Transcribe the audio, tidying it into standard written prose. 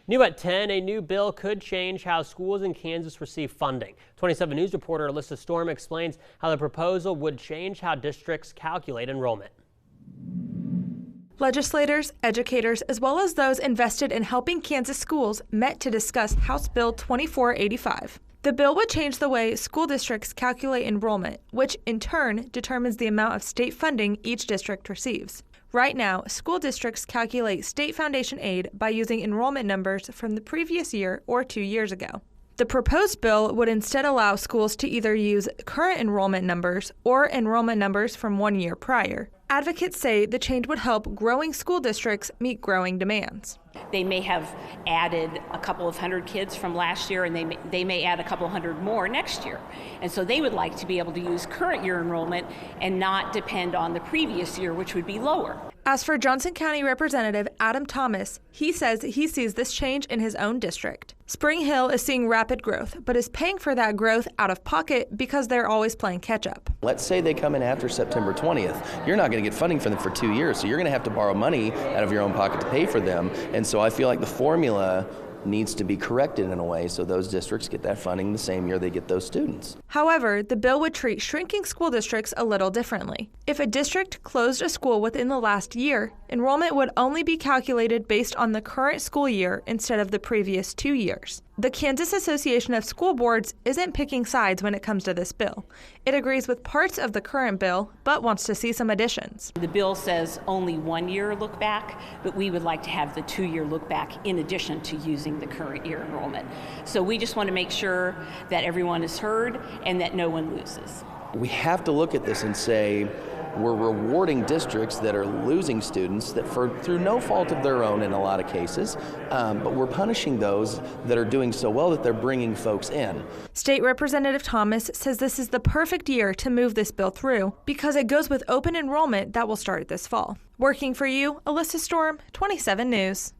New at 10, a new bill could change how schools in Kansas receive funding. 27 News reporter Alyssa Storm explains how the proposal would change how districts calculate enrollment. Legislators, educators, as well as those invested in helping Kansas schools met to discuss House Bill 2485. The bill would change the way school districts calculate enrollment, which in turn determines the amount of state funding each district receives. Right now, school districts calculate state foundation aid by using enrollment numbers from the previous year or 2 years ago. The proposed bill would instead allow schools to either use current enrollment numbers or enrollment numbers from 1 year prior. Advocates say the change would help growing school districts meet growing demands. They may have added a couple of hundred kids from last year, and they may add a couple hundred more next year. And so they would like to be able to use current year enrollment and not depend on the previous year, which would be lower. As for Johnson County Representative Adam Thomas, he says he sees this change in his own district. Spring Hill is seeing rapid growth, but is paying for that growth out of pocket because they're always playing catch up. Let's say they come in after September 20th. You're not going to get funding for them for 2 years, so you're going to have to borrow money out of your own pocket to pay for them. And so I feel like the formula needs to be corrected in a way so those districts get that funding the same year they get those students. However, the bill would treat shrinking school districts a little differently. If a district closed a school within the last year, enrollment would only be calculated based on the current school year instead of the previous 2 years. The Kansas Association of School Boards isn't picking sides when it comes to this bill. It agrees with parts of the current bill, but wants to see some additions. The bill says only 1 year look back, but we would like to have the 2 year look back in addition to using the current year enrollment. So we just want to make sure that everyone is heard and that no one loses. We have to look at this and say, we're rewarding districts that are losing students that through no fault of their own in a lot of cases, but we're punishing those that are doing so well that they're bringing folks in. State Representative Thomas says this is the perfect year to move this bill through because it goes with open enrollment that will start this fall. Working for you, Alyssa Storm, 27 News.